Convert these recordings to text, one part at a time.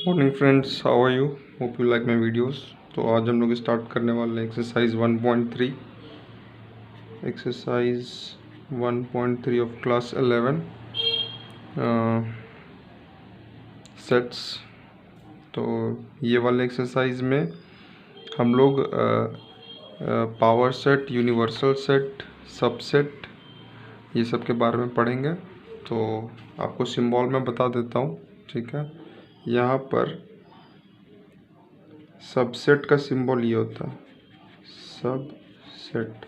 Morning friends, how are you? Hope you like my videos. तो आज हम लोग स्टार्ट करने वाले हैं exercise 1.3। Exercise 1.3 of class 11 sets. तो ये वाले एक्सरसाइज में हम लोग power set, universal set, subset, ये सब के बारे में पढ़ेंगे। तो आपको सिंबल में बता देता हूँ, ठीक है। यहाँ पर सबसेट का सिंबल ये होता है, सबसेट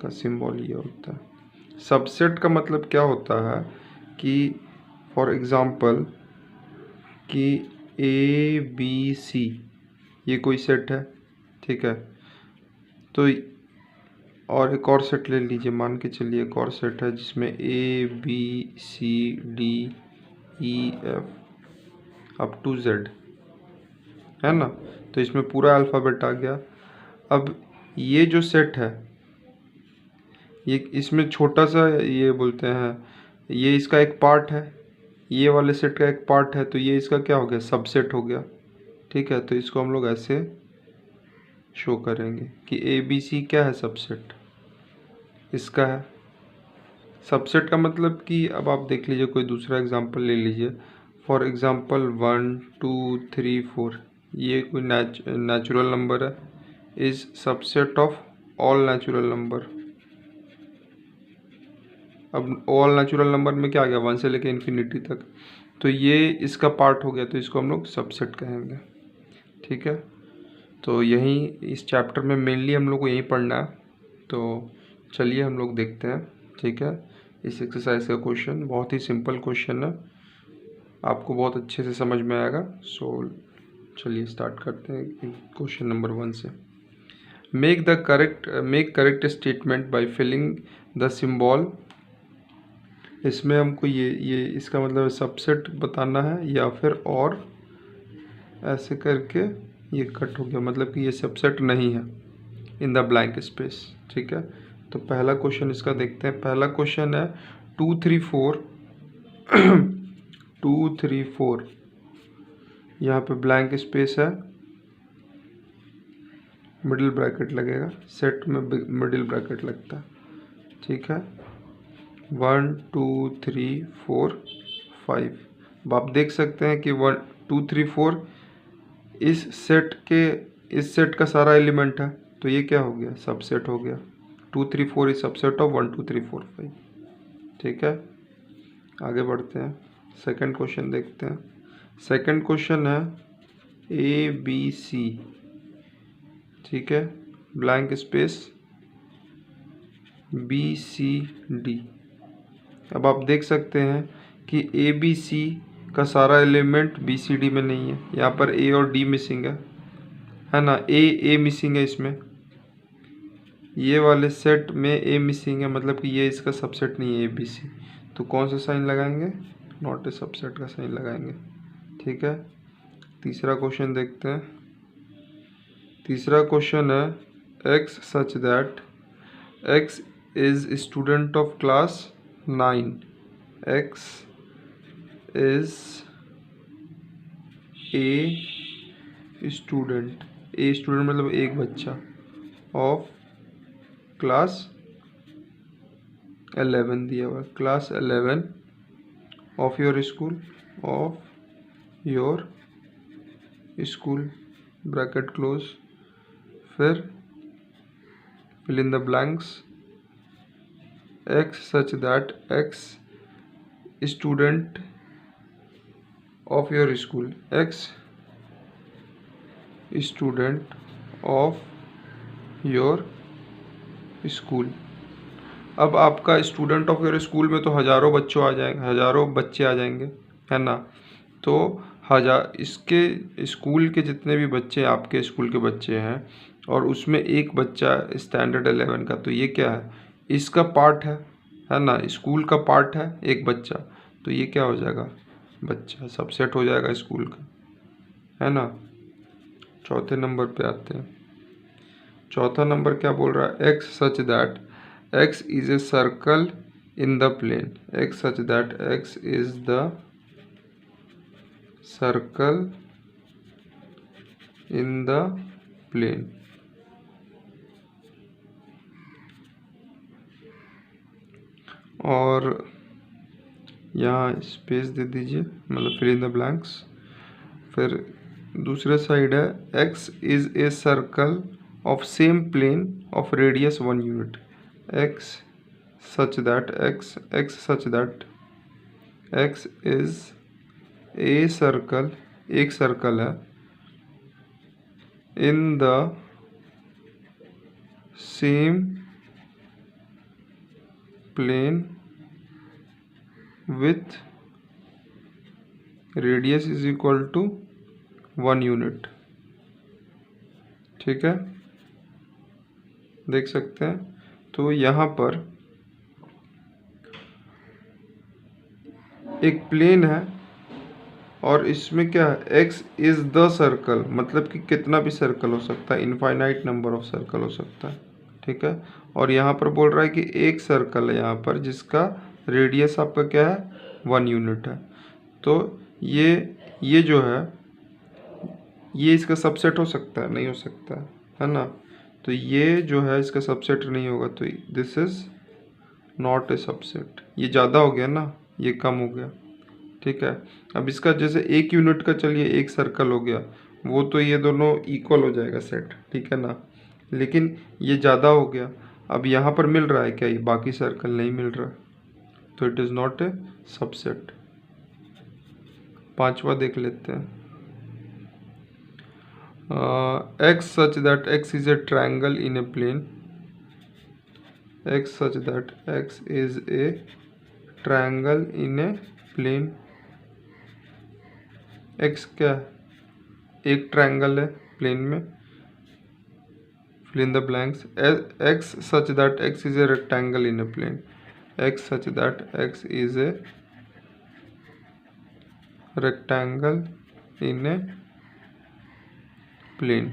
का सिंबल ये होता है। सबसेट का मतलब क्या होता है कि फॉर एग्ज़ाम्पल कि ए बी सी ये कोई सेट है, ठीक है। तो और एक और सेट ले लीजिए, मान के चलिए एक और सेट है जिसमें A B C D E F up to Z है ना। तो इसमें पूरा अल्फ़ाबेट आ गया। अब ये जो सेट है, ये इसमें छोटा सा ये बोलते हैं, ये इसका एक पार्ट है, ये वाले सेट का एक पार्ट है, तो ये इसका क्या हो गया, सबसेट हो गया, ठीक है। तो इसको हम लोग ऐसे शो करेंगे कि ए बी सी क्या है, सबसेट इसका है। सबसेट का मतलब कि अब आप देख लीजिए, कोई दूसरा एग्जांपल ले लीजिए। फॉर एग्जांपल 1 2 3 4 ये कोई नेचुरल नंबर है, is subset of all natural number. अब ऑल नेचुरल नंबर में क्या आ गया, 1 से लेकर इन्फिनिटी तक, तो ये इसका पार्ट हो गया, तो इसको हम लोग सबसेट कहेंगे, ठीक है। तो यही इस चैप्टर में मेनली हम लोग को यही पढ़ना है। तो चलिए हम लोग देखते हैं, ठीक है। इस एक्सरसाइज का क्वेश्चन बहुत ही सिंपल क्वेश्चन है, आपको बहुत अच्छे से समझ में आएगा। सो चलिए स्टार्ट करते हैं क्वेश्चन नंबर 1 से। Make correct statement by filling the symbol. इसमें हमको ये इसका मतलब सबसेट बताना है, या फिर और ऐसे करके ये कट हो गया, मतलब कि ये सबसेट नहीं है, इन द ब्लैंक स्पेस, ठीक है। तो पहला क्वेश्चन इसका देखते हैं। पहला क्वेश्चन है 2 3 4 2 3 4, यहाँ पे ब्लैंक स्पेस है, मिडिल ब्रैकेट लगेगा, सेट में मिडिल ब्रैकेट लगता है, ठीक है। 1 2 3 4 5। अब आप देख सकते हैं कि 1 2 3 4 इस सेट का सारा एलिमेंट है, तो ये क्या हो गया, सबसेट हो गया। 2 3 4 इज सबसेट ऑफ 1 2 3 4 5, ठीक है। आगे बढ़ते हैं, सेकंड क्वेश्चन देखते हैं। सेकंड क्वेश्चन है ए बी सी, ठीक है, blank space B C D. अब आप देख सकते हैं कि ए बी सी का सारा एलिमेंट बी सी डी में नहीं है, यहाँ पर ए और डी मिसिंग है ना। ए मिसिंग है इसमें, ये वाले सेट में ए मिसिंग है, मतलब कि ये इसका सबसेट नहीं है ए बी सी। तो कौन सा साइन लगाएंगे, नॉट ए सबसेट का साइन लगाएंगे, ठीक है। तीसरा क्वेश्चन देखते हैं। तीसरा क्वेश्चन है x such that x is student of class 9। X is a student मतलब एक बच्चा, ऑफ क्लास 11 दिया हुआ, class 11 of your school, bracket close, फिर fill in the blanks, x such that x student of your school, x student of your school। अब आपका student of your school में तो हज़ारों बच्चे आ जाएंगे, है ना। तो इसके स्कूल के जितने भी बच्चे आपके स्कूल के बच्चे हैं, और उसमें एक बच्चा स्टैंडर्ड 11 का, तो ये क्या है, इसका पार्ट है ना, स्कूल का पार्ट है एक बच्चा, तो ये क्या हो जाएगा, बच्चा सबसेट हो जाएगा स्कूल का, है ना। चौथे नंबर पे आते हैं। चौथा नंबर क्या बोल रहा है, x such that x is a circle in the plane. X such that x is the circle in the plane. और यहाँ स्पेस दे दीजिए, मतलब फिल इन द ब्लैंक्स। फिर दूसरे साइड है x is a circle of same plane of radius 1 unit. x such that x is a circle, एक circle है, in the same plane with radius is equal to 1 unit. ठीक है, देख सकते हैं। तो यहाँ पर एक प्लेन है और इसमें क्या है, x इज द सर्कल, मतलब कि कितना भी सर्कल हो सकता है, इनफाइनाइट नंबर ऑफ सर्कल हो सकता है। ठीक है, और यहाँ पर बोल रहा है कि एक सर्कल है यहाँ पर जिसका रेडियस आपका क्या है, 1 यूनिट है। तो ये जो है ये इसका सबसेट हो सकता है, नहीं हो सकता है ना। तो ये जो है इसका सबसेट नहीं होगा, तो this is not a subset. ये ज़्यादा हो गया ना, ये कम हो गया। ठीक है, अब इसका जैसे 1 यूनिट का चलिए एक सर्कल हो गया, वो तो ये दोनों इक्वल हो जाएगा सेट, ठीक है ना। लेकिन ये ज़्यादा हो गया, अब यहाँ पर मिल रहा है क्या, ये बाकी सर्कल नहीं मिल रहा, तो it is not a subset. 5वां देख लेते हैं। x such that x is a triangle in a plane, x such that x is a triangle in a plane। x क्या है, एक ट्रायंगल है प्लेन में, fill in the blanks। x such that x is a rectangle in a plane, x such that x is a rectangle in a plane.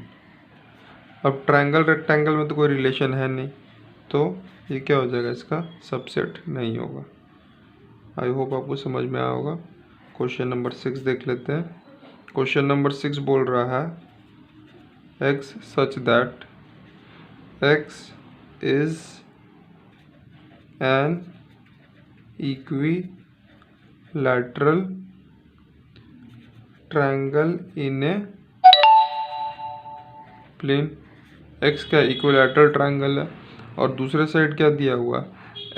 अब triangle rectangle में तो कोई relation है नहीं, तो ये क्या हो जाएगा, इसका सबसेट नहीं होगा। आई होप आपको समझ में आया होगा। क्वेश्चन नंबर 6 देख लेते हैं। क्वेश्चन नंबर 6 बोल रहा है x such that x is an equilateral triangle in a plane. x क्या इक्विलैटरल ट्रायंगल है, और दूसरे साइड क्या दिया हुआ,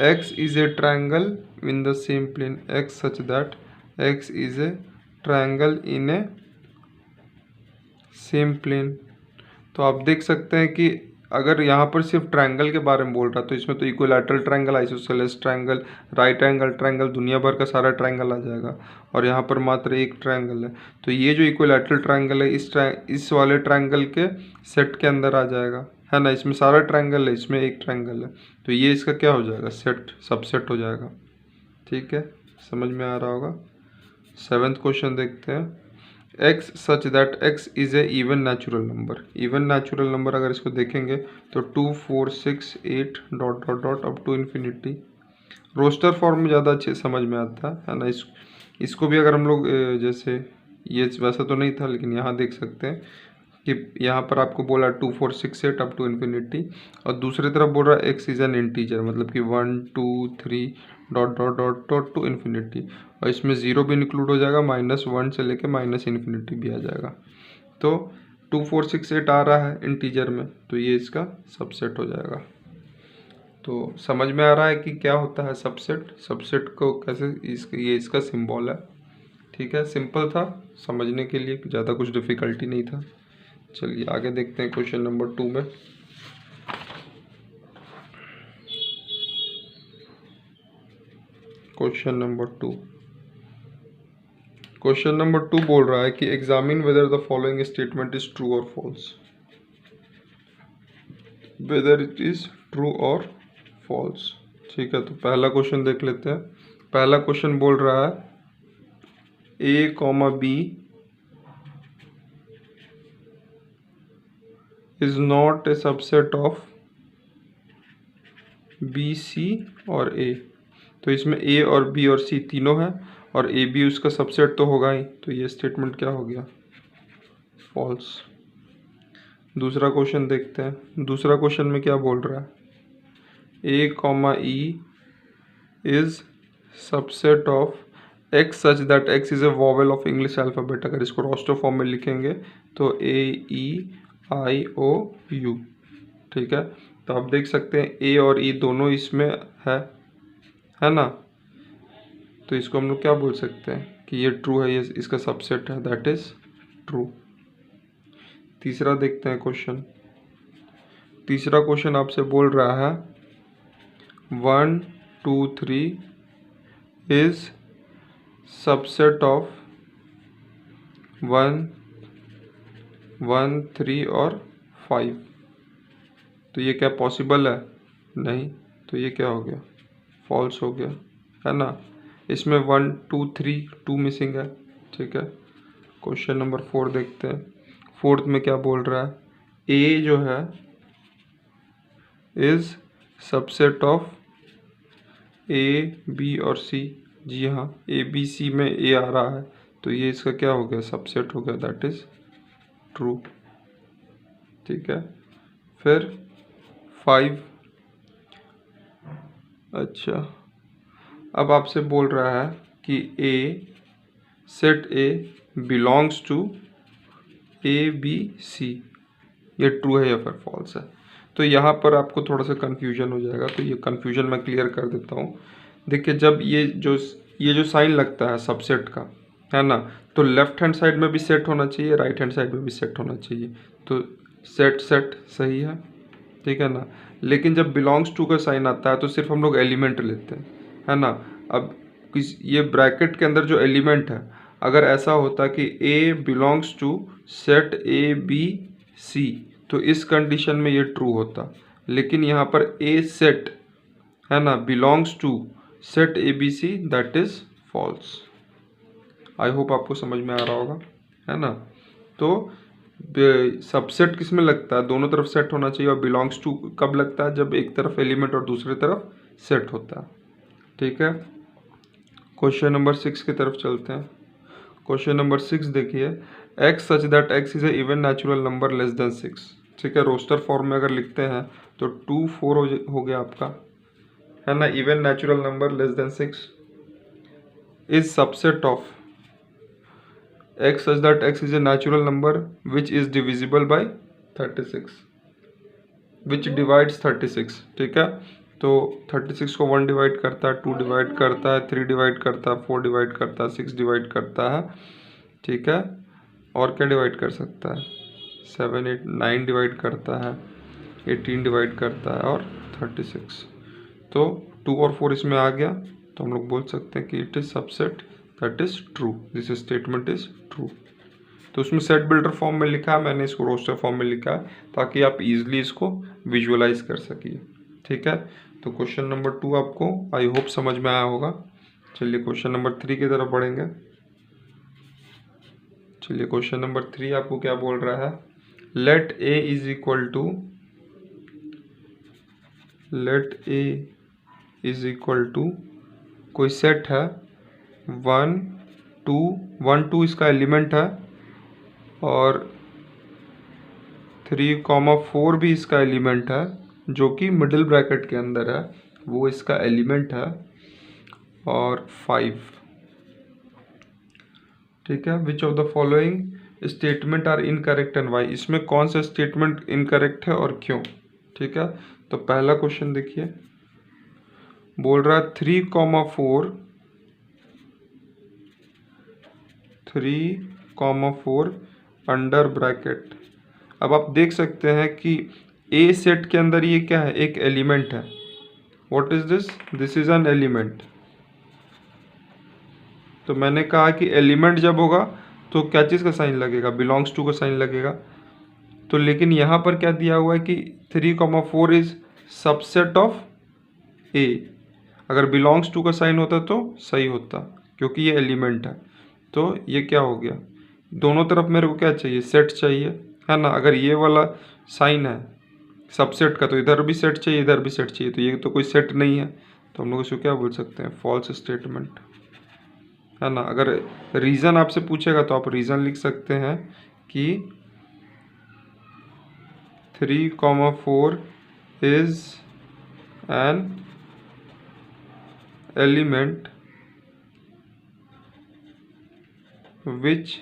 x is a triangle in the same plane, x such that x is a triangle in a same plane. तो आप देख सकते हैं कि अगर यहाँ पर सिर्फ ट्रायंगल के बारे में बोल रहा तो इसमें तो equilateral triangle, isosceles triangle, right angle triangle, दुनिया भर का सारा ट्रायंगल आ जाएगा, और यहाँ पर मात्र एक ट्रायंगल है। तो ये जो इक्विलैटरल ट्रायंगल है इस वाले ट्रायंगल के सेट के अंदर आ जाएगा, है ना। इसमें सारा ट्रायंगल है, इसमें एक ट्रायंगल है, तो ये इसका क्या हो जाएगा, सेट, सबसेट हो जाएगा। ठीक है, समझ में आ रहा होगा। 7th क्वेश्चन देखते हैं। x such that x is an even natural number. Even natural number अगर इसको देखेंगे तो 2 4 6 8 dot dot dot up to infinity. Roster form में ज़्यादा अच्छे समझ में आता है ना। इसको भी अगर हम लोग जैसे, ये वैसा तो नहीं था लेकिन यहाँ देख सकते हैं कि यहाँ पर आपको बोला 2 4 6 8 अप टू इन्फिनिटी, और दूसरी तरफ बोल रहा है x इज़ एन इंटीजर, मतलब कि 1 2 3 dot dot dot dot to infinity, और इसमें 0 भी इंक्लूड हो जाएगा, -1 से लेके -इन्फिनिटी भी आ जाएगा। तो 2 4 6 8 आ रहा है इंटीजर में, तो ये इसका सबसेट हो जाएगा। तो समझ में आ रहा है कि क्या होता है सबसेट, सबसेट को कैसे, ये इसका सिंबल है। ठीक है, सिंपल था समझने के लिए, ज़्यादा कुछ डिफ़िकल्टी नहीं था। चलिए आगे देखते हैं क्वेश्चन नंबर 2 में। क्वेश्चन नंबर 2 बोल रहा है कि examine whether the following statement is true और false. Whether it is true और फॉल्स। ठीक है, तो पहला क्वेश्चन देख लेते हैं। पहला क्वेश्चन बोल रहा है a, b is not a subset of b, c और a। तो इसमें a और b और c तीनों हैं, और ए बी उसका सबसेट तो होगा ही, तो ये स्टेटमेंट क्या हो गया, फॉल्स। दूसरा क्वेश्चन देखते हैं। दूसरा क्वेश्चन में क्या बोल रहा है, A comma E is subset of X such that x is a vowel of English alphabet. अगर इसको रोस्टर फॉर्म में लिखेंगे तो ए ई आई ओ यू, ठीक है। तो आप देख सकते हैं ए और ई दोनों इसमें है ना, तो इसको हम लोग क्या बोल सकते हैं कि ये ट्रू है, ये इसका सबसेट है, दैट इज ट्रू। तीसरा देखते हैं क्वेश्चन। तीसरा क्वेश्चन आपसे बोल रहा है 1 2 3 इज सबसेट ऑफ 1 1 3 और 5। तो ये क्या पॉसिबल है, नहीं, तो ये क्या हो गया, फॉल्स हो गया, है ना। इसमें 1 2 3 2 मिसिंग है, ठीक है। क्वेश्चन नंबर 4 देखते हैं। फोर्थ में क्या बोल रहा है, ए जो है is subset of A B और सी। जी हाँ, ए बी सी में ए आ रहा है, तो ये इसका क्या हो गया, सबसेट हो गया, दैट इज ट्रू, ठीक है। फिर 5, अच्छा, अब आपसे बोल रहा है कि a set A belongs to A B C, ये ट्रू है या फिर फॉल्स है। तो यहाँ पर आपको थोड़ा सा कन्फ्यूजन हो जाएगा, तो ये कन्फ्यूजन मैं क्लियर कर देता हूँ। देखिए, जब ये जो साइन लगता है सबसेट का, है ना, तो लेफ्ट हैंड साइड में भी सेट होना चाहिए, राइट हैंड साइड में भी सेट होना चाहिए। तो सेट सेट सही है, ठीक है ना। लेकिन जब बिलोंग्स टू का साइन आता है तो सिर्फ हम लोग एलिमेंट लेते हैं, है ना। अब ये ब्रैकेट के अंदर जो एलिमेंट है, अगर ऐसा होता कि A belongs to set A B C, तो इस कंडीशन में ये ट्रू होता। लेकिन यहाँ पर ए सेट, है ना, belongs to set A B C, that is false. I hope आपको समझ में आ रहा होगा, है ना। तो सबसेट किस में लगता है, दोनों तरफ सेट होना चाहिए। और बिलोंग्स टू कब लगता है, जब एक तरफ एलिमेंट और दूसरी तरफ सेट होता है, ठीक है। क्वेश्चन नंबर 6 की तरफ चलते हैं। क्वेश्चन नंबर 6 देखिए, x such that x is A even natural number less than 6, ठीक है। रोस्टर फॉर्म में अगर लिखते हैं तो 2 4 हो गया आपका, है ना। Even natural number less than 6 is subset of x such that x is a natural number which is divisible by 36, which divides 36, ठीक है। तो 36 को 1 डिवाइड करता है, 2 डिवाइड करता है, 3 डिवाइड करता है, 4 डिवाइड करता है, 6 डिवाइड करता है, ठीक है। और क्या डिवाइड कर सकता है, 7 8 9 डिवाइड करता है, 18 डिवाइड करता है और 36। तो 2 और 4 इसमें आ गया, तो हम लोग बोल सकते हैं कि it is subset, that is true, this statement is true. तो उसमें सेट बिल्डर फॉर्म में लिखा है, मैंने इसको रोस्टर फॉर्म में लिखा है ताकि आप इजीली इसको विजुअलाइज कर सकिए, ठीक है। तो क्वेश्चन नंबर 2 आपको आई होप समझ में आया होगा। चलिए क्वेश्चन नंबर 3 की तरफ बढ़ेंगे। चलिए क्वेश्चन नंबर 3 आपको क्या बोल रहा है, let A is equal to, let A is equal to कोई सेट है 1 2 1 2 इसका एलिमेंट है और 3,4 भी इसका एलिमेंट है, जो कि मिडिल ब्रैकेट के अंदर है, वो इसका एलिमेंट है, और 5, ठीक है। Which of the following statement are incorrect and why, इसमें कौन सा स्टेटमेंट इनकरेक्ट है और क्यों, ठीक है। तो पहला क्वेश्चन देखिए, बोल रहा है 3,4 अंडर ब्रैकेट। अब आप देख सकते हैं कि ए सेट के अंदर ये क्या है, एक एलिमेंट है। What is this, this is an element. तो मैंने कहा कि एलिमेंट जब होगा तो क्या चीज़ का साइन लगेगा, बिलोंग्स टू का साइन लगेगा। तो लेकिन यहाँ पर क्या दिया हुआ है कि 3,4 इज सबसेट ऑफ ए। अगर बिलोंग्स टू का साइन होता तो सही होता, क्योंकि ये एलिमेंट है। तो ये क्या हो गया, दोनों तरफ मेरे को क्या चाहिए, सेट चाहिए, है ना। अगर ये वाला साइन है सबसेट का तो इधर भी सेट चाहिए, इधर भी सेट चाहिए, तो ये तो कोई सेट नहीं है, तो हम लोग इसको क्या बोल सकते हैं, फॉल्स स्टेटमेंट, है ना। अगर रीज़न आपसे पूछेगा तो आप रीज़न लिख सकते हैं कि 3,4 is an element which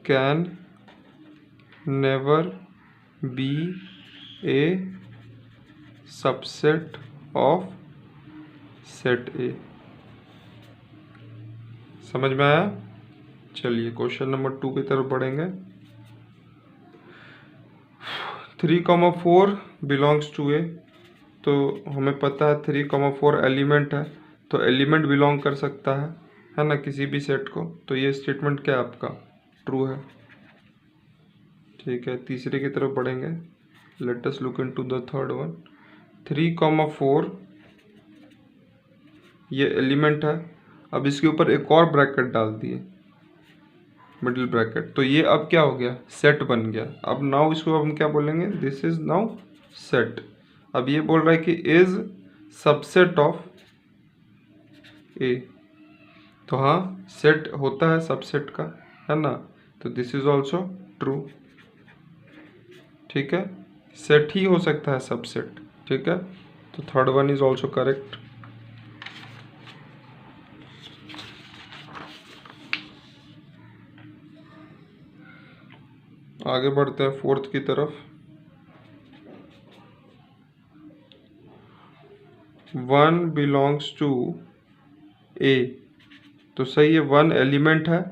can never be A subset of set ए। समझ में आया? चलिए क्वेश्चन नंबर 2 की तरफ बढ़ेंगे। 3,4 बिलोंग्स टू ए, तो हमें पता है 3,4 एलिमेंट है, तो एलिमेंट बिलोंग कर सकता है ना, किसी भी सेट को। तो ये स्टेटमेंट क्या है आपका? ट्रू है। ठीक है, तीसरे की तरफ बढ़ेंगे। Let us look into the third one. 3,4 ये एलिमेंट है। अब इसके ऊपर एक और ब्रैकेट डाल दिए, मिडिल ब्रैकेट, तो ये अब क्या हो गया? सेट बन गया। अब नाउ इसको हम क्या बोलेंगे? This is now set. अब ये बोल रहा है कि इज सबसेट ऑफ ए, तो हाँ सेट होता है सबसेट का, है ना, तो दिस इज ऑल्सो ट्रू। ठीक है, सेट ही हो सकता है सबसेट। ठीक है, तो third one is also correct. आगे बढ़ते हैं फोर्थ की तरफ। 1 बिलोंग्स टू ए, तो सही है, 1 एलिमेंट है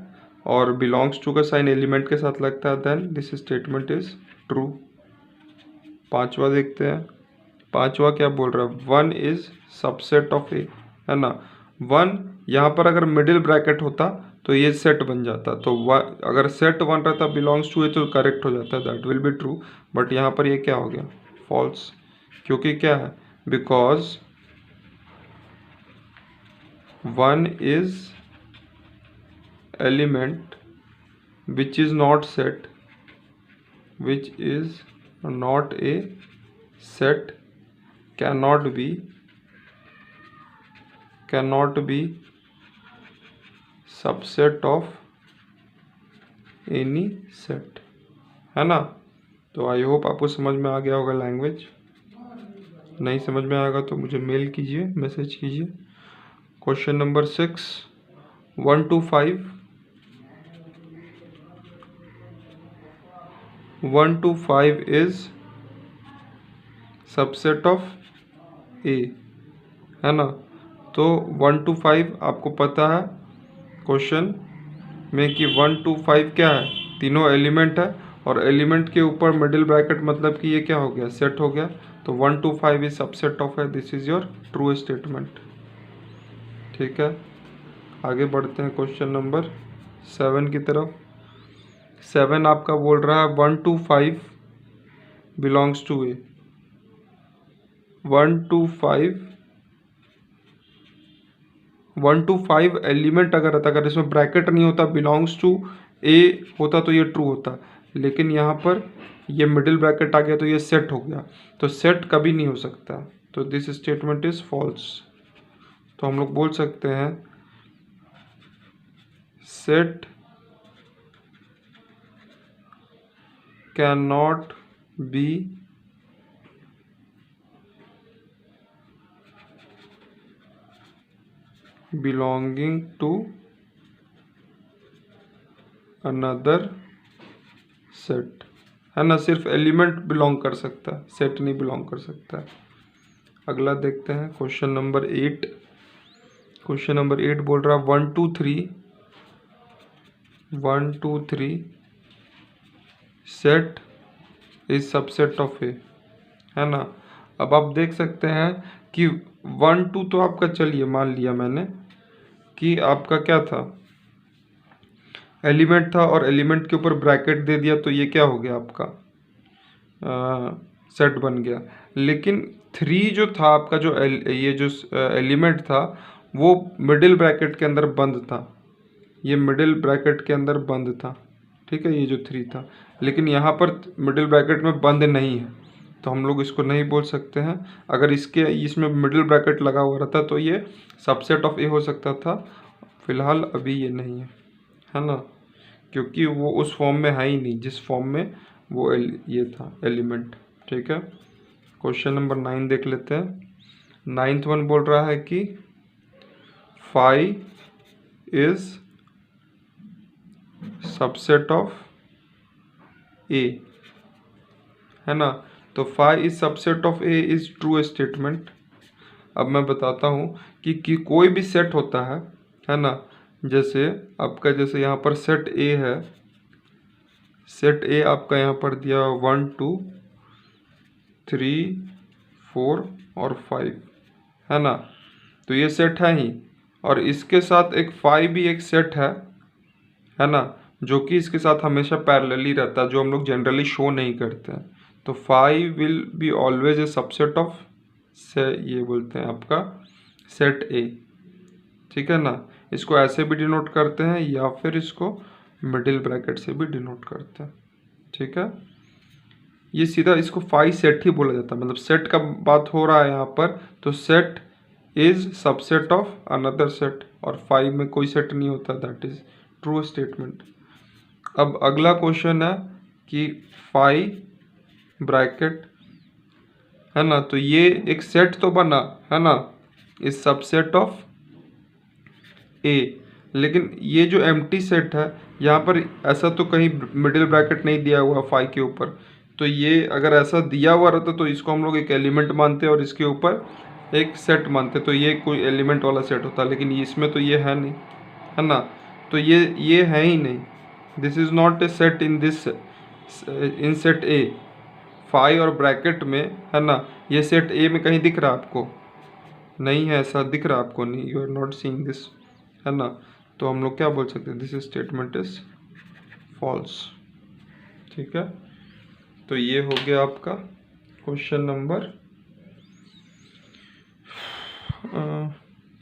और बिलोंग्स टू का साइन एलिमेंट के साथ लगता है, then this statement is true. पांचवा देखते हैं। पांचवा क्या बोल रहा है? 1 इज सबसेट ऑफ ए, है ना। 1 यहाँ पर अगर मिडिल ब्रैकेट होता तो ये सेट बन जाता, तो अगर सेट 1 रहता बिलोंग्स टू ए तो करेक्ट हो जाता, that will be true. But यहाँ पर ये क्या हो गया? फॉल्स। क्योंकि क्या है? Because 1 is element which is not set, which is not a set, cannot be subset of any set, है ना। तो आई होप आपको समझ में आ गया होगा लैंग्वेज। नहीं समझ में आएगा तो मुझे मेल कीजिए, मैसेज कीजिए। Question number 6, 1 to 5। 1 to 5 is subset of A, है ना। तो 1 to 5 आपको पता है क्वेश्चन में कि 1 to 5 क्या है? तीनों एलिमेंट है और एलिमेंट के ऊपर मिडिल ब्रैकेट, मतलब कि ये क्या हो गया? सेट हो गया। तो 1 to 5 इज सबसेट ऑफ है, this is your true statement. ठीक है, आगे बढ़ते हैं क्वेश्चन नंबर 7 की तरफ। 7 आपका बोल रहा है 1 to 5 belongs to A. 1 to 5 element अगर रहता, अगर इसमें ब्रैकेट नहीं होता, बिलोंग्स टू ए होता तो ये ट्रू होता, लेकिन यहाँ पर ये मिडिल ब्रैकेट आ गया तो ये सेट हो गया, तो सेट कभी नहीं हो सकता, तो दिस स्टेटमेंट इज फॉल्स। तो हम लोग बोल सकते हैं set can not be belonging to another set, है ना। सिर्फ एलिमेंट बिलोंग कर सकता है, सेट नहीं बिलोंग कर सकता है। अगला देखते हैं क्वेश्चन नंबर 8। क्वेश्चन नंबर 8 बोल रहा है 1 to 3 set is subset of A, है ना। अब आप देख सकते हैं कि 1 2 तो आपका, चलिए मान लिया मैंने कि आपका क्या था? एलिमेंट था और एलिमेंट के ऊपर ब्रैकेट दे दिया, तो ये क्या हो गया आपका? सेट बन गया। लेकिन 3 जो था आपका, जो ये जो एलिमेंट था वो मिडिल ब्रैकेट के अंदर बंद था, ये मिडिल ब्रैकेट के अंदर बंद था। ठीक है, ये जो 3 था, लेकिन यहाँ पर मिडिल ब्रैकेट में बंद नहीं है, तो हम लोग इसको नहीं बोल सकते हैं। अगर इसमें मिडिल ब्रैकेट लगा हुआ रहता तो ये सबसेट ऑफ ए हो सकता था, फिलहाल अभी ये नहीं है ना, क्योंकि वो उस फॉर्म में है ही नहीं जिस फॉर्म में वो ये था एलिमेंट। ठीक है, क्वेश्चन नंबर 9 देख लेते हैं। 9th वन बोल रहा है कि five is subset of A, है ना। तो five is subset of A is true statement. अब मैं बताता हूँ कि कोई भी सेट होता है ना। जैसे आपका जैसे यहाँ पर सेट ए है, सेट ए आपका यहाँ पर दिया 1 2 3 4 और 5, है ना। तो ये सेट है ही, और इसके साथ एक 5 भी एक सेट है ना, जो कि इसके साथ हमेशा पैरेलली रहता है, जो हम लोग जनरली शो नहीं करते हैं। तो 5 will be always a subset of से ये बोलते हैं आपका सेट ए। ठीक है ना, इसको ऐसे भी डिनोट करते हैं या फिर इसको मिडिल ब्रैकेट से भी डिनोट करते हैं। ठीक है, ये सीधा इसको 5 सेट ही बोला जाता है, मतलब सेट का बात हो रहा है यहाँ पर, तो set is subset of another set, और 5 में कोई सेट नहीं होता, दैट इज ट्रू स्टेटमेंट। अब अगला क्वेश्चन है कि 5 ब्रैकेट, है ना, तो ये एक सेट तो बना, है ना, इज सबसेट ऑफ ए। लेकिन ये जो एम्प्टी सेट है यहाँ पर ऐसा तो कहीं मिडिल ब्रैकेट नहीं दिया हुआ 5 के ऊपर, तो ये अगर ऐसा दिया हुआ रहता तो इसको हम लोग एक एलिमेंट मानते और इसके ऊपर एक सेट मानते, तो ये कोई एलिमेंट वाला सेट होता। लेकिन इसमें तो ये है नहीं, है ना, तो ये है ही नहीं। This is not A set in this in set ए। 5 और ब्रैकेट में, है ना, ये सेट ए में कहीं दिख रहा है आपको? नहीं है, ऐसा दिख रहा है आपको? नहीं, you are not seeing this, है ना। तो हम लोग क्या बोल सकते हैं, दिस स्टेटमेंट इज फॉल्स। ठीक है, तो ये हो गया आपका क्वेश्चन नंबर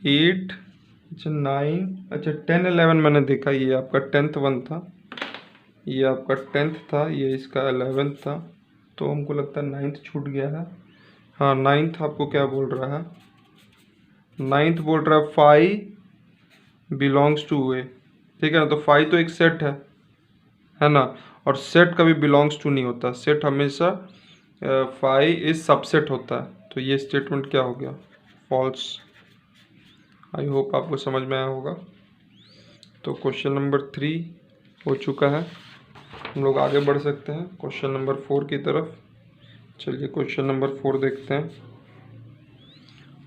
8, अच्छा 9, अच्छा 10 11 मैंने देखा, ये आपका 10th वन था, ये आपका 10th था, ये इसका 11th था, तो हमको लगता है 9th छूट गया है। हाँ, 9th आपको क्या बोल रहा है? 9th बोल रहा है 5 बिलोंग्स टू ए। ठीक है ना, तो 5 तो एक सेट है ना, और सेट कभी बिलोंग्स टू नहीं होता, सेट हमेशा 5 इज सबसेट होता है। तो ये स्टेटमेंट क्या हो गया? फॉल्स। आई होप आपको समझ में आया होगा। तो क्वेश्चन नंबर 3 हो चुका है, हम लोग आगे बढ़ सकते हैं क्वेश्चन नंबर 4 की तरफ। चलिए क्वेश्चन नंबर 4 देखते हैं।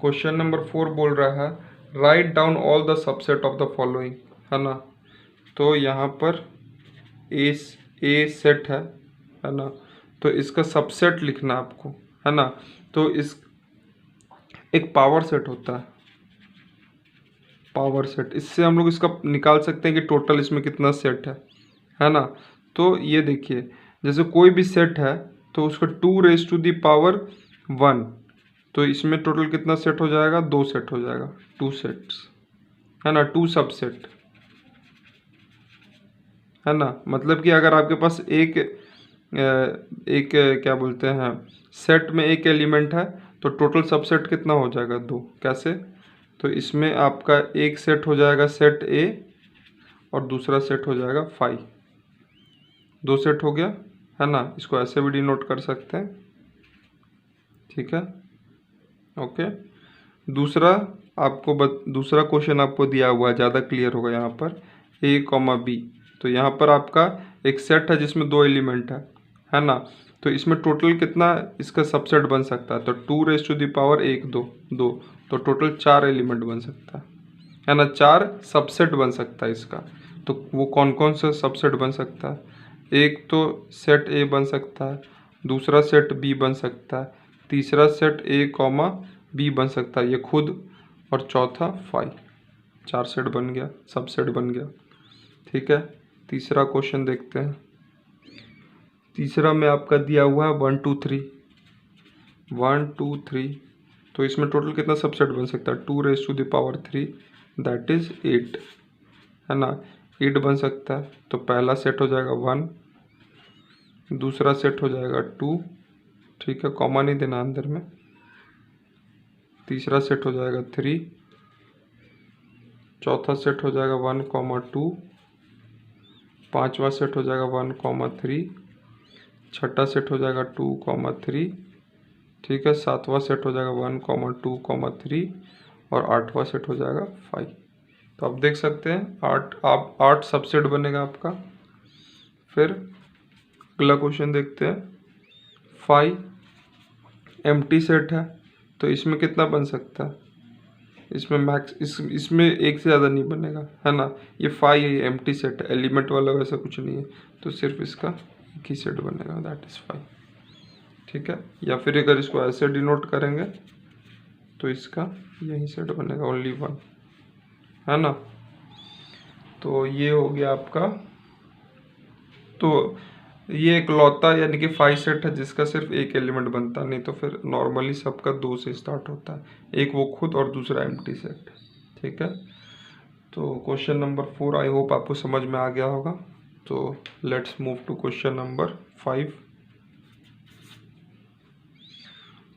क्वेश्चन नंबर 4 बोल रहा है write down all the subset of the following, है ना। तो यहाँ पर ए सेट है ना, तो इसका सबसेट लिखना आपको, है ना। तो इस एक पावर सेट होता है, पावर सेट, इससे हम लोग इसका निकाल सकते हैं कि टोटल इसमें कितना सेट है ना। तो ये देखिए, जैसे कोई भी सेट है तो उसका 2⁻⁴ तो इसमें टोटल कितना सेट हो जाएगा? 2 सेट हो जाएगा, 2 सेट्स, है ना, 2 सबसेट, है ना। मतलब कि अगर आपके पास एक क्या बोलते हैं सेट में एक एलिमेंट है तो टोटल सबसेट कितना हो जाएगा? 2। कैसे? तो इसमें आपका एक सेट हो जाएगा सेट ए और दूसरा सेट हो जाएगा 5, 2 सेट हो गया, है ना। इसको ऐसे भी डिनोट कर सकते हैं। ठीक है, ओके। दूसरा दूसरा क्वेश्चन आपको दिया हुआ है, ज़्यादा क्लियर होगा यहाँ पर, A, B। तो यहाँ पर आपका एक सेट है जिसमें 2 एलिमेंट है ना। तो इसमें टोटल कितना इसका सबसेट बन सकता है? तो 2⁻⁴ 2, तो टोटल 4 एलिमेंट बन सकता है ना, 4 सबसेट बन सकता है इसका। तो वो कौन कौन सा सबसेट बन सकता है? एक तो सेट ए बन सकता है, दूसरा सेट बी बन सकता है, तीसरा सेट A, B बन सकता है ये खुद, और चौथा 5। 4 सेट बन गया, सबसेट बन गया। ठीक है, तीसरा क्वेश्चन देखते हैं। तीसरा में आपका दिया हुआ है 1 2 3, 1 2 3। तो इसमें टोटल कितना सबसेट बन सकता है? 2⁻³ दैट इज 8, है ना, 8 बन सकता है। तो पहला सेट हो जाएगा 1, दूसरा सेट हो जाएगा 2, ठीक है, कॉमा नहीं देना अंदर में, तीसरा सेट हो जाएगा 3, चौथा सेट हो जाएगा 1,2, पांचवा सेट हो जाएगा 1,3, छठा सेट हो जाएगा 2,3, ठीक है, सातवां सेट हो जाएगा 1,2,3 और आठवां सेट हो जाएगा 5। तो आप देख सकते हैं 8 सबसेट बनेगा आपका। फिर अगला क्वेश्चन देखते हैं। 5 एम्प्टी सेट है, तो इसमें कितना बन सकता है? इसमें इसमें एक से ज़्यादा नहीं बनेगा, है ना। ये 5 ये एम्प्टी सेट है, एलिमेंट वाला वैसा कुछ नहीं है, तो सिर्फ इसका एक ही सेट बनेगा, दैट इज़ 5, ठीक है। या फिर अगर इसको ऐसे डिनोट करेंगे तो इसका यही सेट बनेगा, ओनली 1, है ना। तो ये हो गया आपका। तो ये एक लौता यानी कि 5 सेट है जिसका सिर्फ एक एलिमेंट बनता है, नहीं तो फिर नॉर्मली सबका 2 से स्टार्ट होता है, एक वो खुद और दूसरा एम्प्टी सेट, ठीक है। तो क्वेश्चन नंबर 4 आई होप आपको समझ में आ गया होगा। तो let's move to question number 5।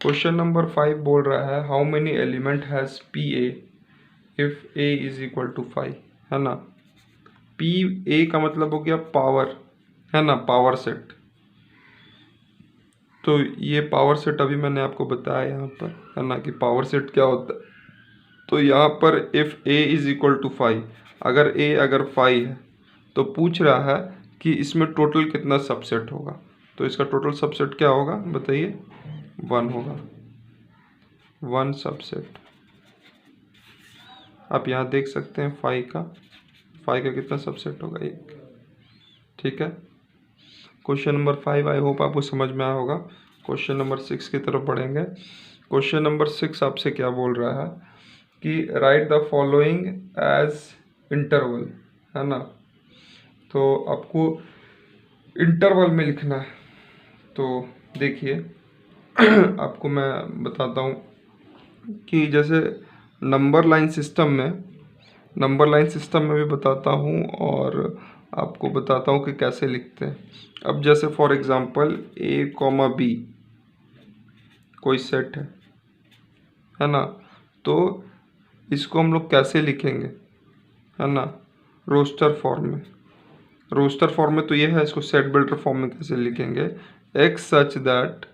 Question number 5 बोल रहा है how many element has P A if A is equal to 5, है ना। पी ए का मतलब हो गया पावर, है ना, पावर सेट। तो ये पावर सेट अभी मैंने आपको बताया यहाँ पर, है ना, कि पावर सेट क्या होता है। तो यहाँ पर if A is equal to 5, अगर 5 है तो पूछ रहा है कि इसमें टोटल कितना सबसेट होगा। तो इसका टोटल सबसेट क्या होगा बताइए? 1 होगा, 1 सबसेट। आप यहाँ देख सकते हैं 5 का कितना सबसेट होगा? 1, ठीक है। क्वेश्चन नंबर 5 आई होप आपको समझ में आया होगा। क्वेश्चन नंबर 6 की तरफ बढ़ेंगे। क्वेश्चन नंबर 6 आपसे क्या बोल रहा है कि write the following as interval, है ना। तो आपको इंटरवल में लिखना है। तो देखिए आपको मैं बताता हूँ कि जैसे नंबर लाइन सिस्टम में भी बताता हूँ और आपको बताता हूँ कि कैसे लिखते हैं। अब जैसे फॉर एग्जांपल A, B कोई सेट है ना, तो इसको हम लोग कैसे लिखेंगे, है ना, रोस्टर फॉर्म में। तो ये है, इसको सेट बिल्डर फॉर्म में कैसे लिखेंगे? x such that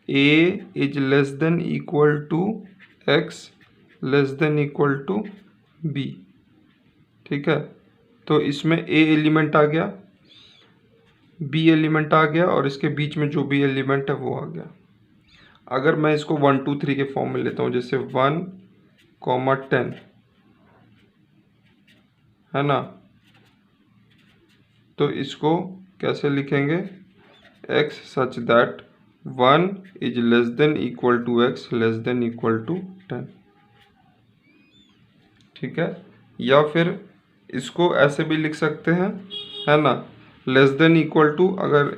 A is less than equal to x less than equal to B, ठीक है। तो इसमें A एलिमेंट आ गया, B एलिमेंट आ गया और इसके बीच में जो भी एलिमेंट है वो आ गया। अगर मैं इसको 1 2 3 के फॉर्म में लेता हूँ, जैसे 1, 10, है ना, तो इसको कैसे लिखेंगे? x such that 1 is less than equal to x less than equal to 10, ठीक है। या फिर इसको ऐसे भी लिख सकते हैं, है ना, लेस देन इक्वल टू, अगर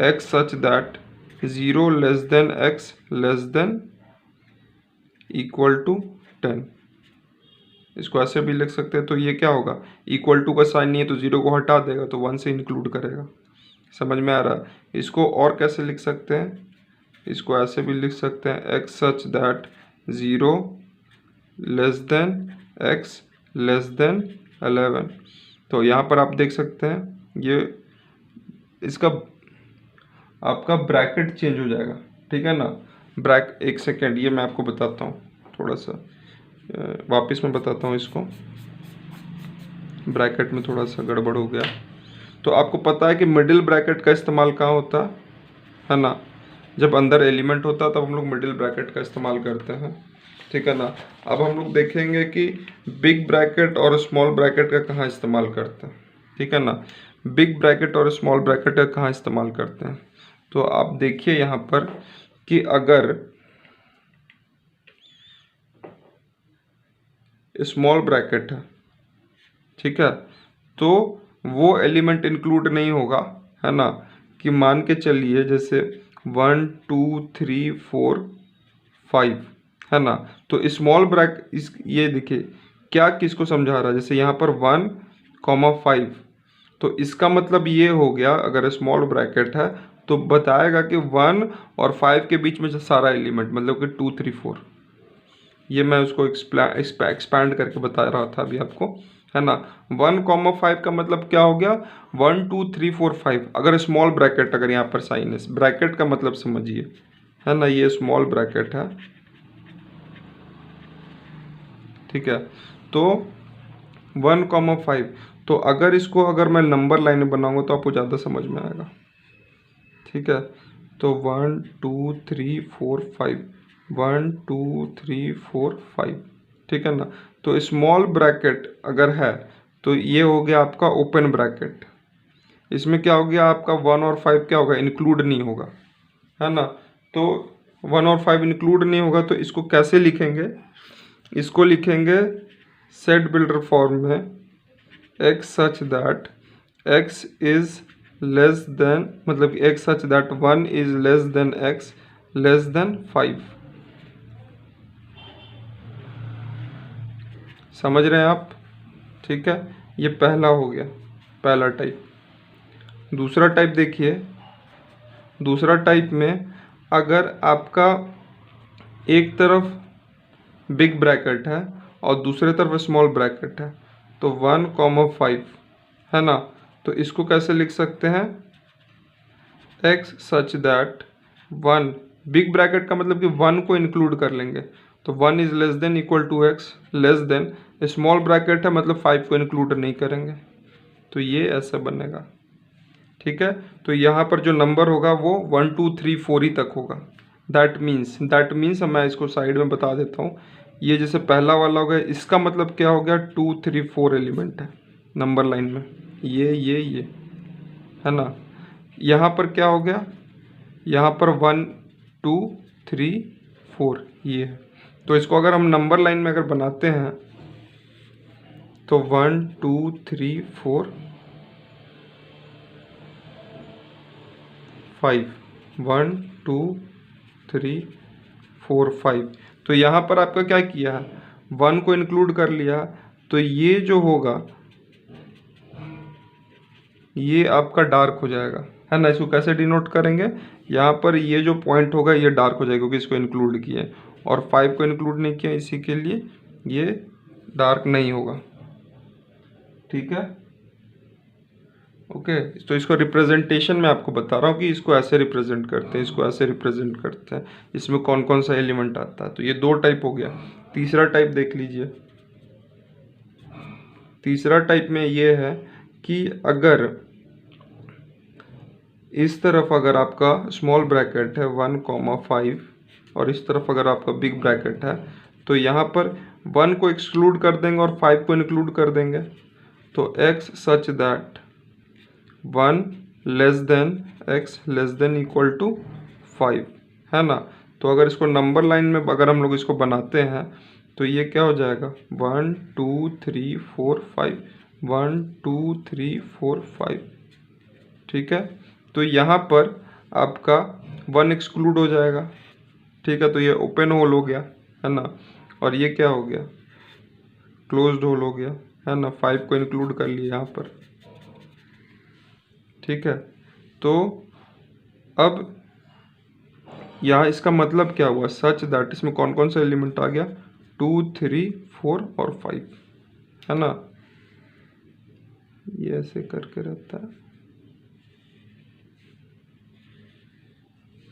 x such that 0 less than x less than equal to 10, इसको ऐसे भी लिख सकते हैं। तो ये क्या होगा? इक्वल टू का साइन नहीं है तो 0 को हटा देगा, तो 1 से इंक्लूड करेगा। समझ में आ रहा है? इसको और कैसे लिख सकते हैं? इसको ऐसे भी लिख सकते हैं, x such that 0 less than x less then 11। तो यहाँ पर आप देख सकते हैं ये इसका आपका ब्रैकेट चेंज हो जाएगा, ठीक है ना। एक सेकेंड, ये मैं आपको बताता हूँ, थोड़ा सा वापस मैं बताता हूँ इसको। ब्रैकेट में थोड़ा सा गड़बड़ हो गया। तो आपको पता है कि मिडिल ब्रैकेट का इस्तेमाल कहाँ होता है ना, जब अंदर एलिमेंट होता है तब हम लोग मिडिल ब्रैकेट का इस्तेमाल करते हैं, ठीक है ना। अब हम लोग देखेंगे कि बिग ब्रैकेट और स्मॉल ब्रैकेट का कहाँ इस्तेमाल करते हैं, ठीक है ना। बिग ब्रैकेट और स्मॉल ब्रैकेट का कहाँ इस्तेमाल करते हैं? तो आप देखिए यहाँ पर कि अगर स्मॉल ब्रैकेट ठीक है, तो वो एलिमेंट इंक्लूड नहीं होगा, है ना। कि मान के चलिए जैसे 1 2 3 4 5, है ना। तो स्मॉल ब्रैकेट ये देखिए क्या किसको समझा रहा है, जैसे यहाँ पर 1,5, तो इसका मतलब ये हो गया, अगर स्मॉल ब्रैकेट है तो बताएगा कि 1 और 5 के बीच में जो सारा एलिमेंट, मतलब कि 2 3 4, ये मैं उसको एक्सपैंड करके बता रहा था अभी आपको, है ना। 1,5 का मतलब क्या हो गया, 1 2 3 4 5। अगर स्मॉल ब्रैकेट अगर यहाँ पर साइन है, ब्रैकेट का मतलब समझिए, है ना, ये स्मॉल ब्रैकेट है, ठीक है। तो 1,5, तो अगर इसको अगर मैं नंबर लाइन में बनाऊंगा तो आपको ज़्यादा समझ में आएगा, ठीक है। तो 1 2 3 4 5, 1 2 3 4 5, ठीक है ना। तो स्मॉल ब्रैकेट अगर है तो ये हो गया आपका ओपन ब्रैकेट। इसमें क्या हो गया आपका 1 और 5 क्या होगा, इंक्लूड नहीं होगा, है ना। तो 1 और 5 इंक्लूड नहीं होगा तो इसको कैसे लिखेंगे, इसको लिखेंगे सेट बिल्डर फॉर्म में, x such that x is less then, मतलब x such that 1 is less than x less then 5। समझ रहे हैं आप, ठीक है। ये पहला हो गया, पहला टाइप। दूसरा टाइप देखिए, दूसरा टाइप में अगर आपका एक तरफ बिग ब्रैकेट है और दूसरे तरफ स्मॉल ब्रैकेट है, तो 1,5, है ना। तो इसको कैसे लिख सकते हैं, x such that 1, big bracket का मतलब कि 1 को इंक्लूड कर लेंगे, तो 1 is less than equal to x less than, small bracket है मतलब 5 को इंक्लूड नहीं करेंगे, तो ये ऐसा बनेगा, ठीक है। तो यहाँ पर जो नंबर होगा वो 1 2 3 4 ही तक होगा। दैट मीन्स मैं इसको साइड में बता देता हूँ। ये जैसे पहला वाला हो गया, इसका मतलब क्या हो गया, 2 3 4 एलिमेंट है नंबर लाइन में, ये, है ना। यहाँ पर क्या हो गया, यहाँ पर 1 2 3 4 ये है। तो इसको अगर हम नंबर लाइन में अगर बनाते हैं तो 1 2 3 4 5, 1 2 3 4 5। तो यहाँ पर आपका क्या किया है, 1 को इंक्लूड कर लिया, तो ये जो होगा ये आपका डार्क हो जाएगा, है ना। इसको कैसे डिनोट करेंगे, यहाँ पर ये जो पॉइंट होगा ये डार्क हो जाएगा क्योंकि इसको इंक्लूड किया है, और 5 को इंक्लूड नहीं किया, इसी के लिए ये डार्क नहीं होगा, ठीक है। ओके, तो इसको रिप्रेजेंटेशन में आपको बता रहा हूँ कि इसको ऐसे रिप्रेजेंट करते हैं, इसको ऐसे रिप्रेजेंट करते हैं, इसमें कौन कौन सा एलिमेंट आता है। तो ये 2 टाइप हो गया। तीसरा टाइप देख लीजिए। तीसरा टाइप में ये है कि अगर इस तरफ अगर आपका स्मॉल ब्रैकेट है 1,5 और इस तरफ अगर आपका बिग ब्रैकेट है, तो यहाँ पर 1 को एक्सक्लूड कर देंगे और 5 को इंक्लूड कर देंगे, तो x such that 1 less than x less than equal to 5, है ना। तो अगर इसको नंबर लाइन में अगर हम लोग इसको बनाते हैं तो ये क्या हो जाएगा, 1 2 3 4 5, 1 2 3 4 5, ठीक है। तो यहाँ पर आपका 1 एक्सक्लूड हो जाएगा, ठीक है। तो ये ओपन होल हो गया, है ना, और ये क्या हो गया, क्लोज्ड होल हो गया, है ना। 5 को इंक्लूड कर लिया यहाँ पर, ठीक है। तो अब यहाँ इसका मतलब क्या हुआ, सच दैट, इसमें कौन कौन सा एलिमेंट आ गया, 2 3 4 और 5, है ना। ये ऐसे करके रहता है,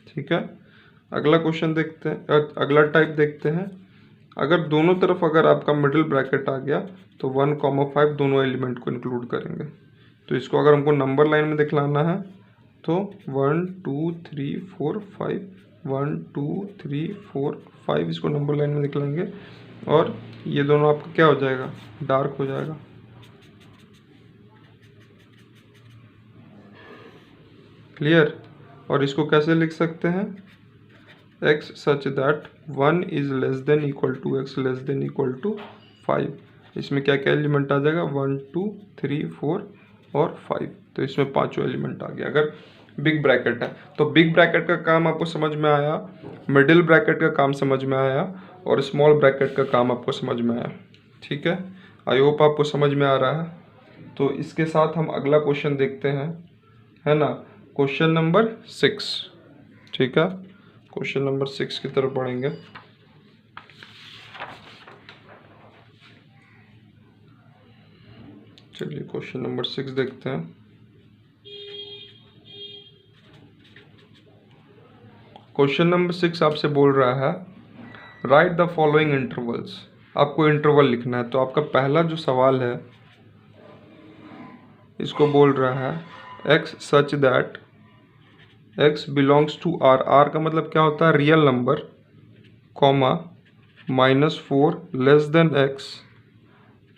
ठीक है। अगला क्वेश्चन देखते हैं, अगला टाइप देखते हैं। अगर दोनों तरफ अगर आपका मिडिल ब्रैकेट आ गया तो 1,5 दोनों एलिमेंट को इंक्लूड करेंगे। तो इसको अगर हमको नंबर लाइन में दिखलाना है तो 1 2 3 4 5, 1 2 3 4 5 इसको नंबर लाइन में दिखलाएंगे, और ये दोनों आपका क्या हो जाएगा, डार्क हो जाएगा, क्लियर। और इसको कैसे लिख सकते हैं, x such that 1 is less than equal to x less than equal to 5। इसमें क्या क्या एलिमेंट आ जाएगा, 1 2 3 4 और 5, तो इसमें पांचों एलिमेंट आ गया अगर बिग ब्रैकेट है। तो बिग ब्रैकेट का काम आपको समझ में आया, मिडिल ब्रैकेट का काम समझ में आया, और स्मॉल ब्रैकेट का काम आपको समझ में आया, ठीक है। आई होप आपको समझ में आ रहा है। तो इसके साथ हम अगला क्वेश्चन देखते हैं, है ना, क्वेश्चन नंबर 6, ठीक है। क्वेश्चन नंबर 6 की तरफ बढ़ेंगे। चलिए क्वेश्चन नंबर 6 देखते हैं। क्वेश्चन नंबर 6 आपसे बोल रहा है राइट द फॉलोइंग इंटरवल्स। आपको इंटरवल लिखना है। तो आपका पहला जो सवाल है इसको बोल रहा है x such that x belongs to r। r का मतलब क्या होता है? Real number, comma -4 less than x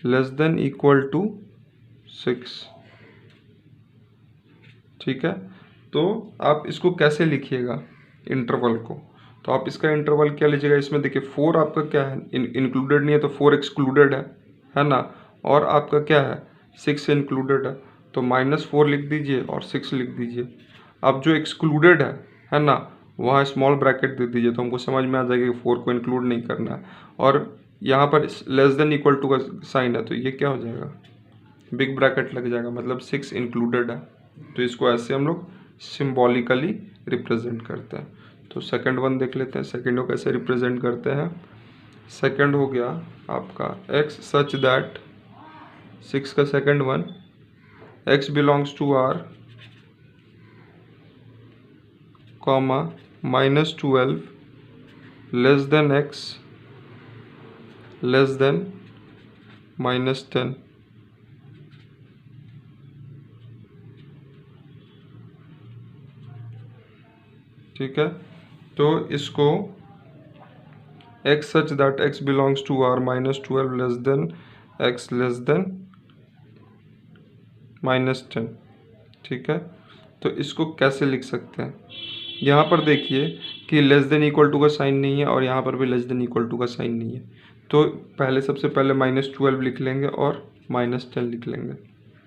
less than equal to 6। ठीक है, तो आप इसको कैसे लिखिएगा इंटरवल को? तो आप इसका इंटरवल क्या लीजिएगा? इसमें देखिए 4 आपका क्या है, इंक्लूडेड नहीं है तो 4 एक्सक्लूडेड है ना, और आपका क्या है 6 इंक्लूडेड है, तो -4 लिख दीजिए और 6 लिख दीजिए। अब जो एक्सक्लूडेड है ना, वहाँ स्मॉल ब्रैकेट दे दीजिए, तो हमको समझ में आ जाएगा कि 4 को इंक्लूड नहीं करना है। और यहाँ पर लेस देन इक्वल टू का साइन है, तो ये क्या हो जाएगा? बिग ब्रैकेट लग जाएगा, मतलब 6 इंक्लूडेड है। तो इसको ऐसे हम लोग सिम्बॉलिकली रिप्रेजेंट करते हैं। तो सेकंड वन देख लेते हैं, सेकंड को कैसे रिप्रेजेंट करते हैं। सेकंड हो गया आपका x सच दैट 6 का second one x belongs to r, comma -12 less than x less than -10। ठीक है, तो इसको x such that x belongs to r -12 less than x less than -10। ठीक है, तो इसको कैसे लिख सकते हैं? यहाँ पर देखिए कि लेस देन इक्वल टू का साइन नहीं है और यहाँ पर भी लेस देन इक्वल टू का साइन नहीं है, तो पहले सबसे पहले -12 लिख लेंगे और -10 लिख लेंगे।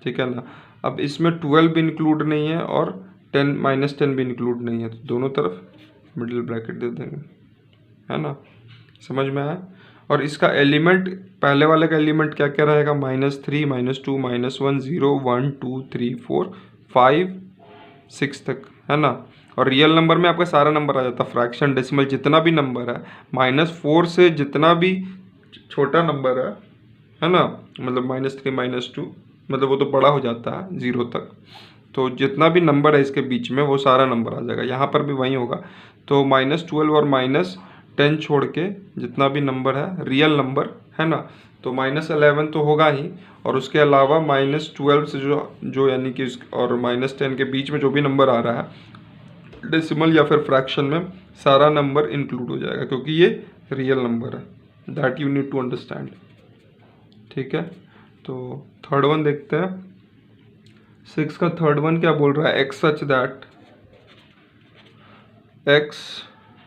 ठीक है ना। अब इसमें 12 भी इंक्लूड नहीं है और 10 भी इंक्लूड नहीं है, तो दोनों तरफ मिडिल ब्रैकेट दे देंगे, है ना। समझ में आया? और इसका एलिमेंट, पहले वाले का एलिमेंट क्या क्या रहेगा? -3 -2 -1 0 1 2 3 4 5 6 तक, है ना। और रियल नंबर में आपका सारा नंबर आ जाता है, फ्रैक्शन डेसिमल जितना भी नंबर है, -4 से जितना भी छोटा नंबर है ना, मतलब -3 -2, मतलब वो तो बड़ा हो जाता है 0 तक, तो जितना भी नंबर है इसके बीच में वो सारा नंबर आ जाएगा। यहाँ पर भी वही होगा, तो -12 और -10 छोड़ के जितना भी नंबर है रियल नंबर, है ना, तो -11 तो होगा ही, और उसके अलावा -12 से जो यानी कि और -10 के बीच में जो भी नंबर आ रहा है डेसिमल या फिर फ्रैक्शन में, सारा नंबर इंक्लूड हो जाएगा, क्योंकि ये रियल नंबर है। That you need to understand. ठीक है, तो थर्ड वन देखते हैं। 6 का थर्ड वन क्या बोल रहा है? x such that x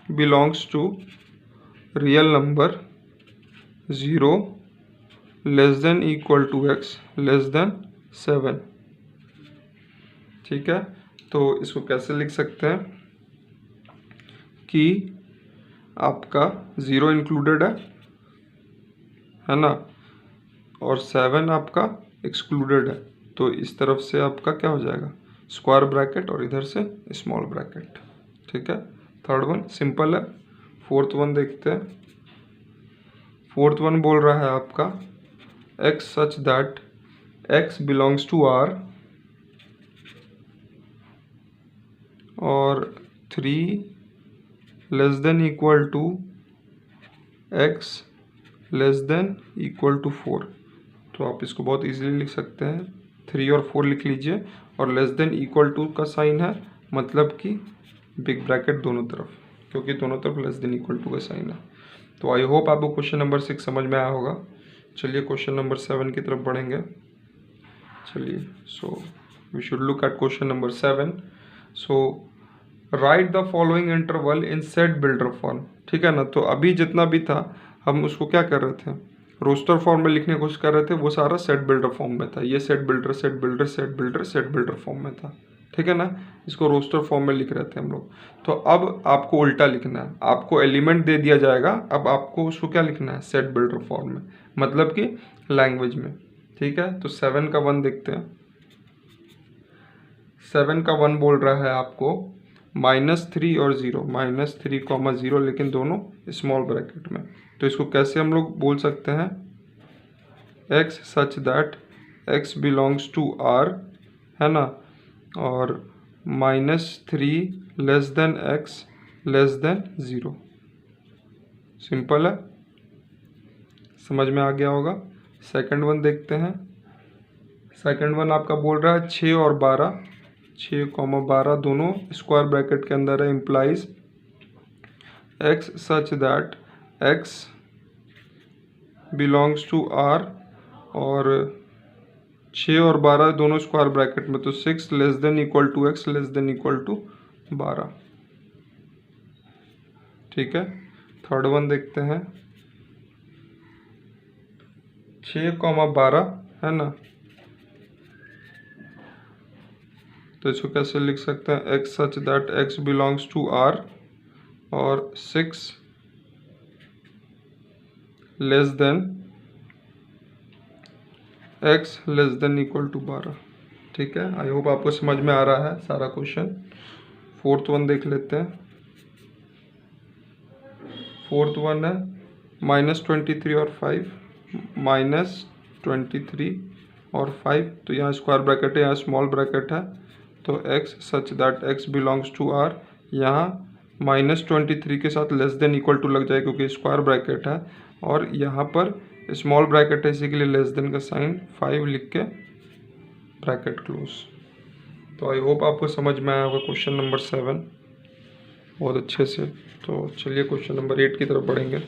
belongs to real number 0 less than equal to x less than 7। ठीक है, तो इसको कैसे लिख सकते हैं कि आपका 0 इंक्लूडेड है ना, और 7 आपका एक्सक्लूडेड है, तो इस तरफ से आपका क्या हो जाएगा? स्क्वायर ब्रैकेट और इधर से स्मॉल ब्रैकेट। ठीक है, थर्ड वन सिंपल है। फोर्थ वन देखते हैं। फोर्थ वन बोल रहा है आपका x such that x belongs to r और 3 less than equal to x less than equal to 4। तो आप इसको बहुत इजीली लिख सकते हैं, 3 और 4 लिख लीजिए, और लेस देन इक्वल टू का साइन है, मतलब कि बिग ब्रैकेट दोनों तरफ, क्योंकि दोनों तरफ लेस देन इक्वल टू का साइन है। तो आई होप आपको क्वेश्चन नंबर 6 समझ में आया होगा। चलिए क्वेश्चन नंबर 7 की तरफ बढ़ेंगे। चलिए, so we should look at question number 7। So write the following interval in set builder form. ठीक है ना, तो अभी जितना भी था हम उसको क्या कर रहे थे? रोस्टर फॉर्म में लिखने की कोशिश कर रहे थे, वो सारा सेट बिल्डर फॉर्म में था। ये set builder set builder set builder set builder form में था। ठीक है ना, इसको रोस्टर फॉर्म में लिख रहे थे हम लोग। तो अब आपको उल्टा लिखना है, आपको एलिमेंट दे दिया जाएगा, अब आपको उसको क्या लिखना है? सेट बिल्डर फॉर्म में, मतलब कि लैंग्वेज में। ठीक है, तो 7 का 1 देखते हैं। 7 का 1 बोल रहा है आपको -3 और 0, -3, 0, लेकिन दोनों स्मॉल ब्रैकेट में। तो इसको कैसे हम लोग बोल सकते हैं? x such that x belongs to r, है ना, और -3 less than x less than 0। सिंपल है, समझ में आ गया होगा। सेकंड वन देखते हैं। सेकंड वन आपका बोल रहा है 6 और 12, 6, 12 दोनों स्क्वायर ब्रैकेट के अंदर है, implies x such that x belongs to r, और 6 और 12 दोनों स्क्वायर ब्रैकेट में, तो 6 less than equal to x less than equal to 12। ठीक है, थर्ड वन देखते हैं। 6, 12 है ना, तो इसको कैसे लिख सकते हैं, x such that x belongs to r, और 6 less than x less than equal to 12। ठीक है, आई होप आपको समझ में आ रहा है सारा क्वेश्चन। फोर्थ वन देख लेते हैं। फोर्थ वन है -23 और 5, -23 और 5, तो यहाँ स्क्वायर ब्रैकेट है, यहाँ स्मॉल ब्रैकेट है, तो x such that x belongs to r, यहाँ -23 के साथ लेस देन इक्वल टू लग जाए क्योंकि स्क्वायर ब्रैकेट है, और यहाँ पर स्मॉल ब्रैकेट है इसी के लिए लेस देन का साइन 5 लिख के ब्रैकेट क्लोज। तो आई होप आपको समझ में आया होगा क्वेश्चन नंबर 7 बहुत अच्छे से। तो चलिए क्वेश्चन नंबर 8 की तरफ बढ़ेंगे।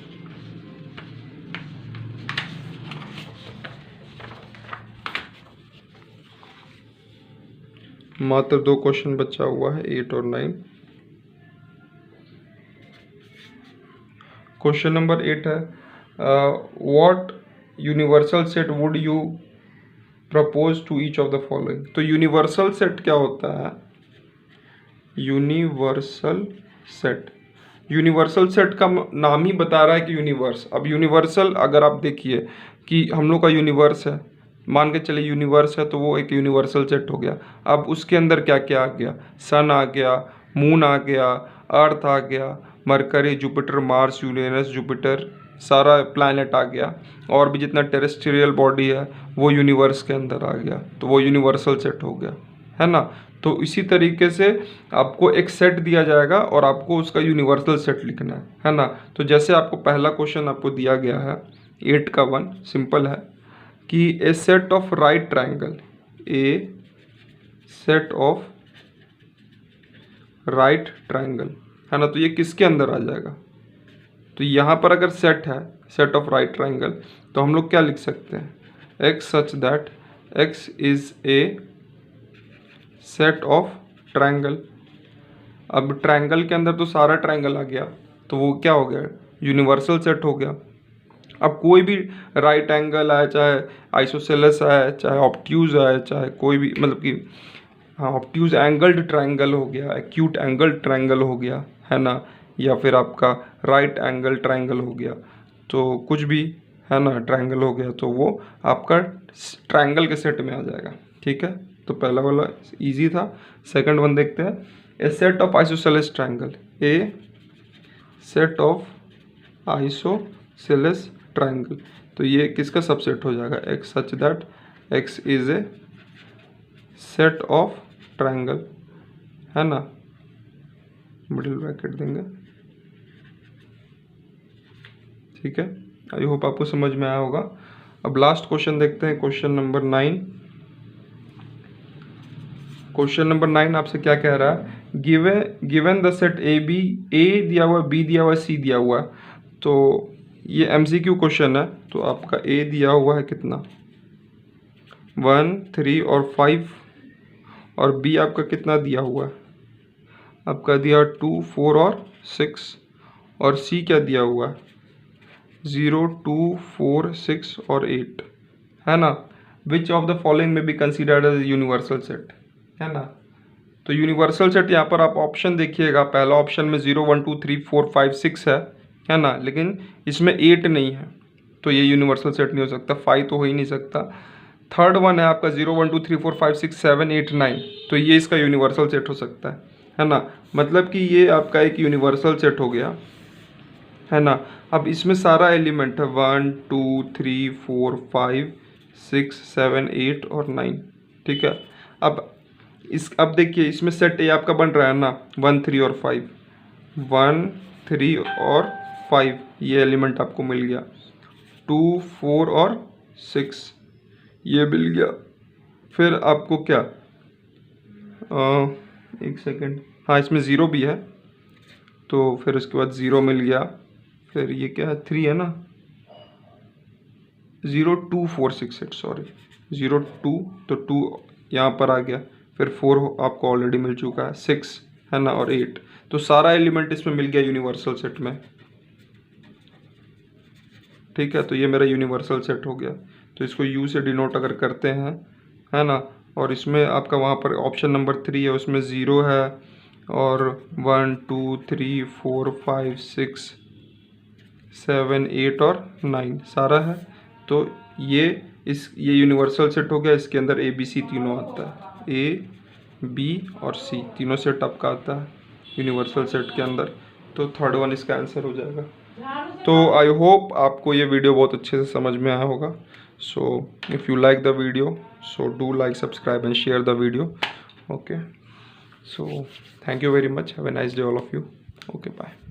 मात्र 2 क्वेश्चन बचा हुआ है, 8 और 9। क्वेश्चन नंबर 8 है, what universal set would you propose to each of the following. तो यूनिवर्सल सेट क्या होता है, यूनिवर्सल सेट, यूनिवर्सल सेट का नाम ही बता रहा है कि यूनिवर्स। अब यूनिवर्सल अगर आप देखिए कि हम लोग का यूनिवर्स है, मान के चले यूनिवर्स है, तो वो एक यूनिवर्सल सेट हो गया। अब उसके अंदर क्या क्या आ गया, सन आ गया, मून आ गया, अर्थ आ गया, mercury, Jupiter, Mars, Uranus, Jupiter, सारा प्लैनेट आ गया, और भी जितना टेरेस्ट्रियल बॉडी है वो यूनिवर्स के अंदर आ गया, तो वो यूनिवर्सल सेट हो गया, है ना। तो इसी तरीके से आपको एक सेट दिया जाएगा और आपको उसका यूनिवर्सल सेट लिखना है ना। तो जैसे आपको पहला क्वेश्चन आपको दिया गया है 8 का 1, सिंपल है कि a set of right triangle, a set of right triangle, है ना, तो ये किसके अंदर आ जाएगा। तो यहाँ पर अगर सेट है, सेट ऑफ राइट ट्रायंगल, तो हम लोग क्या लिख सकते हैं, x such that x is a set of triangle. अब ट्रायंगल के अंदर तो सारा ट्रायंगल आ गया, तो वो क्या हो गया, यूनिवर्सल सेट हो गया। अब कोई भी राइट एंगल आए, चाहे आइसोसेलेस आए, चाहे ऑब्ट्यूज आए, चाहे कोई भी, मतलब कि हाँ ऑब्ट्यूज एंगल्ड ट्रायंगल हो गया, एक्यूट एंगल ट्रायंगल हो गया, है ना, या फिर आपका राइट एंगल ट्रायंगल हो गया, तो कुछ भी, है ना, ट्रायंगल हो गया, तो वो आपका ट्रायंगल के सेट में आ जाएगा। ठीक है, तो पहला वाला इजी था। सेकंड वन देखते हैं, a set of isosceles triangle, a set of isosceles triangle, तो ये किसका सबसेट हो जाएगा, x such that x is a set of triangle, है ना, मिडिल ब्रैकेट देंगे। ठीक है, आई होप आपको समझ में आया होगा। अब लास्ट क्वेश्चन देखते हैं, क्वेश्चन नंबर 9। क्वेश्चन नंबर 9 आपसे क्या कह रहा है, given the set A B, A दिया हुआ, बी दिया हुआ, सी दिया हुआ, तो ये MCQ क्वेश्चन है। तो आपका ए दिया हुआ है कितना, 1, 3 और 5, और बी आपका कितना दिया हुआ है, आपका दिया 2, 4 और 6, और सी क्या दिया हुआ है, 0, 2, 4, 6 और 8, है ना। विच ऑफ द फॉलोइंग में be considered as universal set, है ना। तो यूनिवर्सल सेट यहाँ पर आप ऑप्शन देखिएगा, पहला ऑप्शन में 0, 1, 2, 3, 4, 5, 6 है ना, लेकिन इसमें 8 नहीं है, तो ये यूनिवर्सल सेट नहीं हो सकता, 5 तो हो ही नहीं सकता। थर्ड वन है आपका 0, 1, 2, 3, 4, 5, 6, 7, 8, 9, तो ये इसका यूनिवर्सल सेट हो सकता है ना। मतलब कि ये आपका एक यूनिवर्सल सेट हो गया, है ना। अब इसमें सारा एलिमेंट है 1, 2, 3, 4, 5, 6 7 8 और 9, ठीक है। अब देखिए इसमें सेट ए आपका बन रहा है ना 1 3 और 5, 1 3 और 5 ये एलिमेंट आपको मिल गया, 2 4 और 6 ये मिल गया। फिर आपको क्या एक सेकेंड, हाँ इसमें ज़ीरो भी है, तो फिर उसके बाद ज़ीरो मिल गया। फिर ये क्या है 3 है ना, 0 2 4 6 8 सॉरी 0 2, तो 2 यहाँ पर आ गया। फिर 4 आपको ऑलरेडी मिल चुका है, 6 है ना और 8, तो सारा एलिमेंट इसमें मिल गया यूनिवर्सल सेट में, ठीक है। तो ये मेरा यूनिवर्सल सेट हो गया। तो इसको यू से डिनोट अगर करते हैं, है ना, और इसमें आपका वहाँ पर ऑप्शन नंबर 3 है, उसमें 0 है और 1 2 3 4 5 6 7 8 और 9 सारा है। तो ये यूनिवर्सल सेट हो गया। इसके अंदर ए बी सी तीनों आता है, ए बी और सी तीनों सेट आपका आता है यूनिवर्सल सेट के अंदर। तो थर्ड वन इसका आंसर हो जाएगा। तो आई होप आपको ये वीडियो बहुत अच्छे से समझ में आया होगा। So if you like the video, so do like, subscribe and share the video. Okay, so thank you very much, have a nice day all of you. Okay, bye.